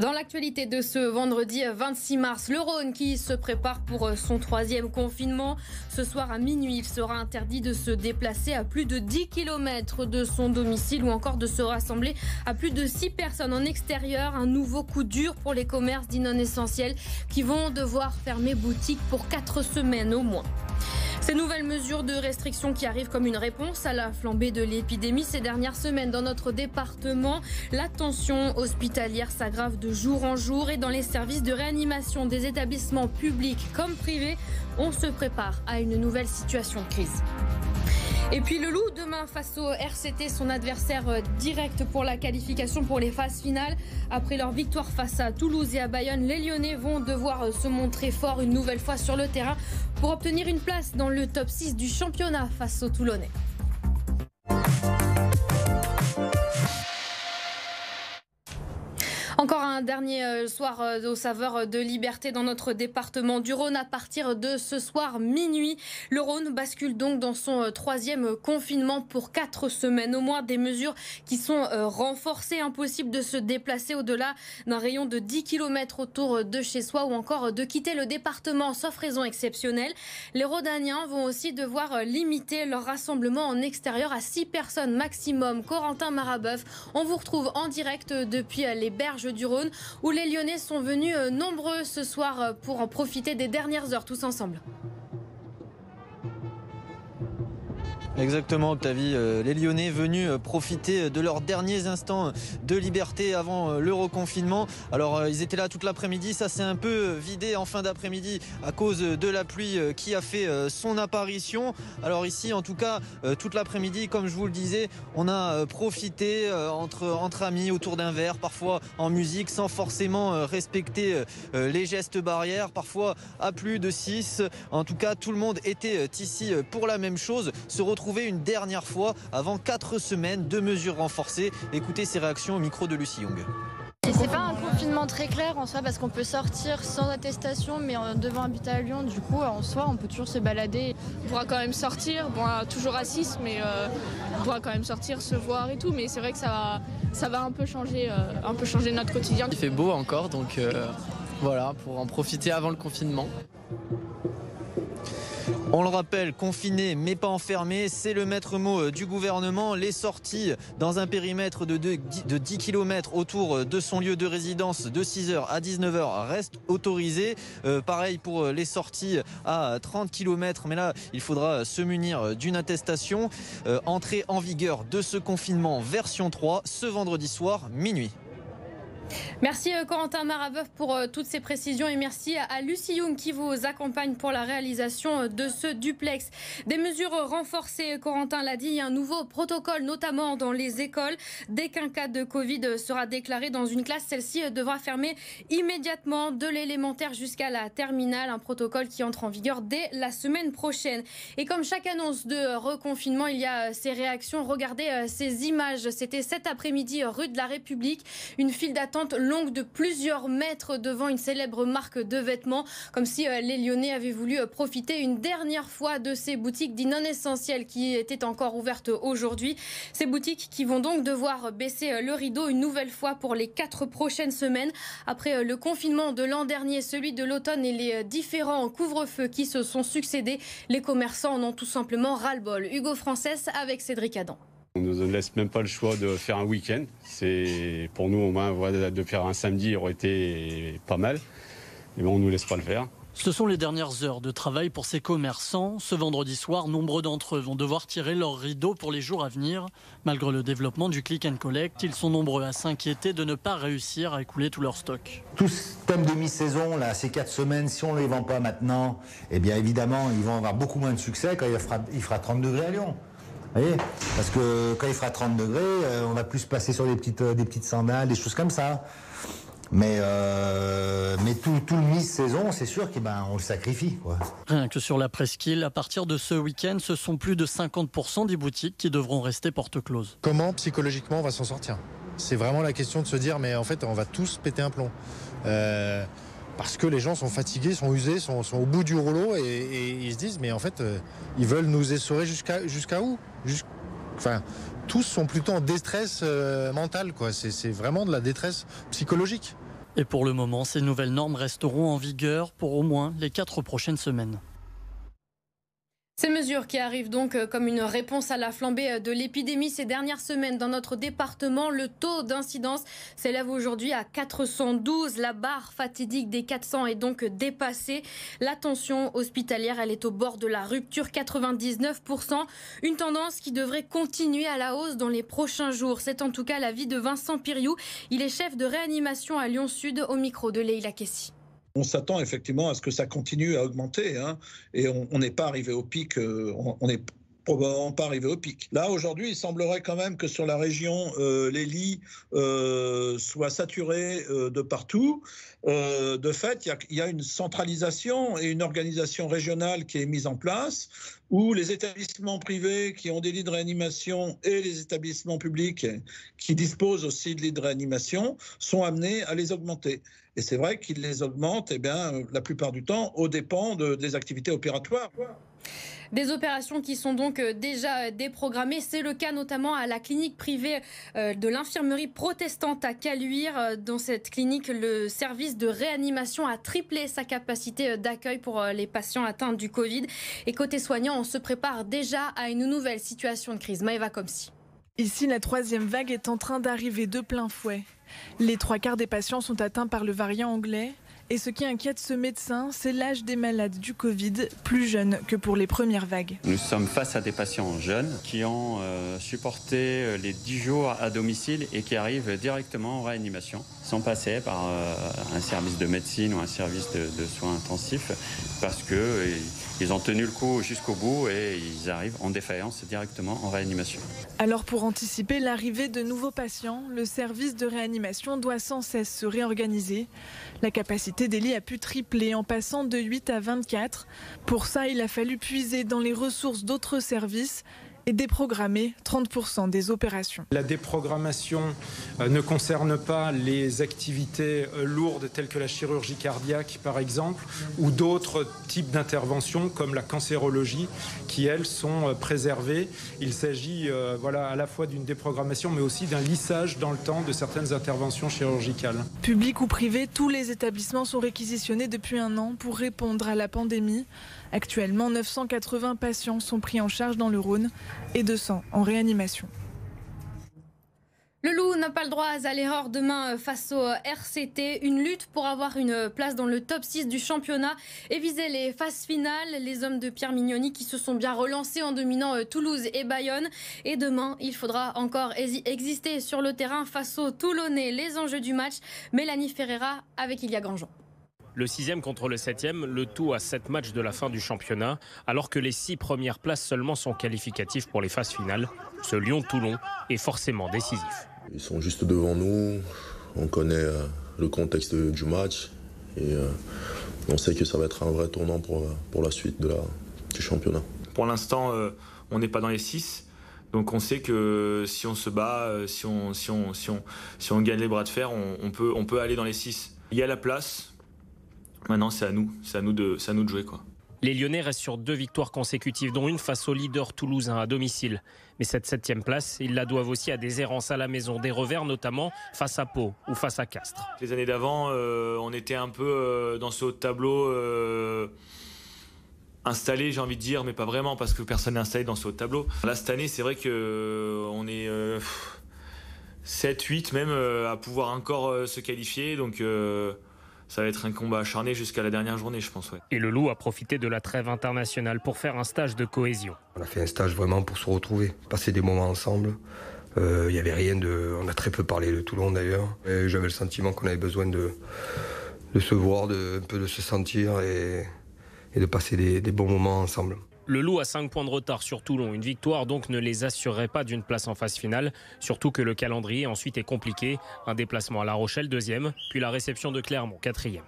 Dans l'actualité de ce vendredi 26 mars, le Rhône qui se prépare pour son 3e confinement. Ce soir à minuit, il sera interdit de se déplacer à plus de 10 km de son domicile ou encore de se rassembler à plus de 6 personnes en extérieur. Un nouveau coup dur pour les commerces dits non essentiels qui vont devoir fermer boutique pour 4 semaines au moins. Ces nouvelles mesures de restriction qui arrivent comme une réponse à la flambée de l'épidémie ces dernières semaines dans notre département. La tension hospitalière s'aggrave de jour en jour et dans les services de réanimation des établissements publics comme privés, on se prépare à une nouvelle situation de crise. Et puis le Loup demain face au RCT, son adversaire direct pour la qualification pour les phases finales. Après leur victoire face à Toulouse et à Bayonne, les Lyonnais vont devoir se montrer forts une nouvelle fois sur le terrain pour obtenir une place dans le top 6 du championnat face aux Toulonnais. Encore un dernier soir aux saveurs de liberté dans notre département du Rhône. À partir de ce soir minuit, le Rhône bascule donc dans son 3e confinement pour 4 semaines. Au moins des mesures qui sont renforcées. Impossible de se déplacer au-delà d'un rayon de 10 km autour de chez soi ou encore de quitter le département sauf raison exceptionnelle. Les Rhodaniens vont aussi devoir limiter leur rassemblement en extérieur à 6 personnes maximum. Corentin Marabeuf, on vous retrouve en direct depuis les berges du Rhône où les Lyonnais sont venus nombreux ce soir pour en profiter des dernières heures tous ensemble. Exactement Octavie, les Lyonnais venus profiter de leurs derniers instants de liberté avant le reconfinement. Alors ils étaient là toute l'après-midi, ça s'est un peu vidé en fin d'après-midi à cause de la pluie qui a fait son apparition. Alors ici en tout cas toute l'après-midi, comme je vous le disais, on a profité entre amis autour d'un verre, parfois en musique sans forcément respecter les gestes barrières, parfois à plus de 6. En tout cas tout le monde était ici pour la même chose, se retrouver une dernière fois avant 4 semaines de mesures renforcées. Écoutez ces réactions au micro de Lucie Young. C'est pas un confinement très clair en soi parce qu'on peut sortir sans attestation mais devant habitat à Lyon, du coup en soi on peut toujours se balader. On pourra quand même sortir, bon, toujours à 6 mais on pourra quand même sortir, se voir et tout, mais c'est vrai que ça va un peu changer notre quotidien. Il fait beau encore donc voilà, pour en profiter avant le confinement. On le rappelle, confiné mais pas enfermé, c'est le maître mot du gouvernement. Les sorties dans un périmètre de 10 km autour de son lieu de résidence de 6h à 19h restent autorisées. Pareil pour les sorties à 30 km, mais là il faudra se munir d'une attestation. Entrée en vigueur de ce confinement version 3 ce vendredi soir minuit. Merci Corentin Marabeuf pour toutes ces précisions et merci à Lucie Young qui vous accompagne pour la réalisation de ce duplex. Des mesures renforcées, Corentin l'a dit, il y a un nouveau protocole notamment dans les écoles. Dès qu'un cas de Covid sera déclaré dans une classe, celle-ci devra fermer immédiatement de l'élémentaire jusqu'à la terminale. Un protocole qui entre en vigueur dès la semaine prochaine. Et comme chaque annonce de reconfinement, il y a ces réactions. Regardez ces images. C'était cet après-midi rue de la République. Une file d'attente longue de plusieurs mètres devant une célèbre marque de vêtements, comme si les Lyonnais avaient voulu profiter une dernière fois de ces boutiques dites non essentielles qui étaient encore ouvertes aujourd'hui. Ces boutiques qui vont donc devoir baisser le rideau une nouvelle fois pour les 4 prochaines semaines. Après le confinement de l'an dernier, celui de l'automne et les différents couvre-feux qui se sont succédés, les commerçants en ont tout simplement ras-le-bol. Hugo Frances avec Cédric Adam. On ne nous laisse même pas le choix de faire un week-end. C'est pour nous, au moins, de faire un samedi aurait été pas mal. Mais bon, on ne nous laisse pas le faire. Ce sont les dernières heures de travail pour ces commerçants. Ce vendredi soir, nombreux d'entre eux vont devoir tirer leur rideau pour les jours à venir. Malgré le développement du click and collect, ils sont nombreux à s'inquiéter de ne pas réussir à écouler tout leur stock. Tout ce thème de mi-saison, là, ces 4 semaines, si on ne les vend pas maintenant, eh bien évidemment, ils vont avoir beaucoup moins de succès quand il fera 30 degrés à Lyon. Vous voyez, parce que quand il fera 30 degrés, on va plus se passer sur des petites sandales, des choses comme ça. Mais tout le mi-saison, c'est sûr qu'on le sacrifie, quoi. Rien que sur la presqu'île, à partir de ce week-end, ce sont plus de 50% des boutiques qui devront rester porte close. Comment psychologiquement on va s'en sortir ? C'est vraiment la question de se dire, mais en fait, on va tous péter un plomb. Parce que les gens sont fatigués, sont usés, sont au bout du rouleau et ils se disent, mais en fait, ils veulent nous essorer jusqu'à où ? Enfin, tous sont plutôt en détresse mentale, quoi. C'est vraiment de la détresse psychologique. Et pour le moment, ces nouvelles normes resteront en vigueur pour au moins les 4 prochaines semaines. Ces mesures qui arrivent donc comme une réponse à la flambée de l'épidémie ces dernières semaines dans notre département. Le taux d'incidence s'élève aujourd'hui à 412. La barre fatidique des 400 est donc dépassée. La tension hospitalière, elle est au bord de la rupture, 99%. Une tendance qui devrait continuer à la hausse dans les prochains jours. C'est en tout cas l'avis de Vincent Piriou. Il est chef de réanimation à Lyon Sud au micro de Leïla Kessi. On s'attend effectivement à ce que ça continue à augmenter, et on n'est pas arrivé au pic, on n'est probablement pas arrivé au pic. Là, aujourd'hui, il semblerait quand même que sur la région, les lits soient saturés de partout. De fait, il y a une centralisation et une organisation régionale qui est mise en place, où les établissements privés qui ont des lits de réanimation et les établissements publics qui disposent aussi de lits de réanimation sont amenés à les augmenter. Et c'est vrai qu'ils les augmentent, la plupart du temps, aux dépens des activités opératoires. Des opérations qui sont donc déjà déprogrammées. C'est le cas notamment à la clinique privée de l'infirmerie protestante à Caluire. Dans cette clinique, le service de réanimation a triplé sa capacité d'accueil pour les patients atteints du Covid. Et côté soignant, on se prépare déjà à une nouvelle situation de crise. Maëva Komsi. Ici, la 3e vague est en train d'arriver de plein fouet. Les 3/4 des patients sont atteints par le variant anglais. Et ce qui inquiète ce médecin, c'est l'âge des malades du Covid, plus jeunes que pour les premières vagues. Nous sommes face à des patients jeunes qui ont supporté les 10 jours à domicile et qui arrivent directement en réanimation, sans passer par un service de médecine ou un service de soins intensifs, parce qu'ils ont tenu le coup jusqu'au bout et ils arrivent en défaillance directement en réanimation. Alors pour anticiper l'arrivée de nouveaux patients, le service de réanimation doit sans cesse se réorganiser. La capacité des lits a pu tripler en passant de 8 à 24. Pour ça, il a fallu puiser dans les ressources d'autres services et déprogrammer 30% des opérations. La déprogrammation ne concerne pas les activités lourdes telles que la chirurgie cardiaque par exemple, ou d'autres types d'interventions comme la cancérologie qui elles sont préservées. Il s'agit à la fois d'une déprogrammation mais aussi d'un lissage dans le temps de certaines interventions chirurgicales. Public ou privé, tous les établissements sont réquisitionnés depuis 1 an pour répondre à la pandémie. Actuellement, 980 patients sont pris en charge dans le Rhône et 200 en réanimation. Le Loup n'a pas le droit à l'erreur demain face au RCT. Une lutte pour avoir une place dans le top 6 du championnat et viser les phases finales. Les hommes de Pierre Mignoni qui se sont bien relancés en dominant Toulouse et Bayonne. Et demain, il faudra encore exister sur le terrain face aux Toulonnais. Les enjeux du match, Mélanie Ferreira avec Ilia Grandjean. Le 6e contre le 7e, le tout à 7 matchs de la fin du championnat, alors que les 6 premières places seulement sont qualificatives pour les phases finales. Ce Lyon-Toulon est forcément décisif. Ils sont juste devant nous, on connaît le contexte du match et on sait que ça va être un vrai tournant pour la suite du championnat. Pour l'instant, on n'est pas dans les 6. Donc on sait que si on se bat, si on gagne les bras de fer, on peut aller dans les 6. Il y a la place. Maintenant, c'est à nous de jouer, quoi. Les Lyonnais restent sur 2 victoires consécutives, dont une face au leader toulousain à domicile. Mais cette 7e place, ils la doivent aussi à des errances à la maison, des revers notamment face à Pau ou face à Castres. Les années d'avant, on était un peu dans ce haut de tableau installé, j'ai envie de dire, mais pas vraiment, parce que personne n'est installé dans ce haut de tableau. Là, cette année, c'est vrai qu'on est 7, 8 même à pouvoir encore se qualifier, donc... ça va être un combat acharné jusqu'à la dernière journée, je pense. Ouais. Et le Loup a profité de la trêve internationale pour faire un stage de cohésion. On a fait un stage vraiment pour se retrouver, passer des moments ensemble. Il y avait rien de... On a très peu parlé de Toulon d'ailleurs. J'avais le sentiment qu'on avait besoin de se voir, un peu de se sentir et de passer des bons moments ensemble. Le Loup a 5 points de retard sur Toulon. Une victoire donc ne les assurerait pas d'une place en phase finale. Surtout que le calendrier ensuite est compliqué. Un déplacement à La Rochelle 2e, puis la réception de Clermont 4e.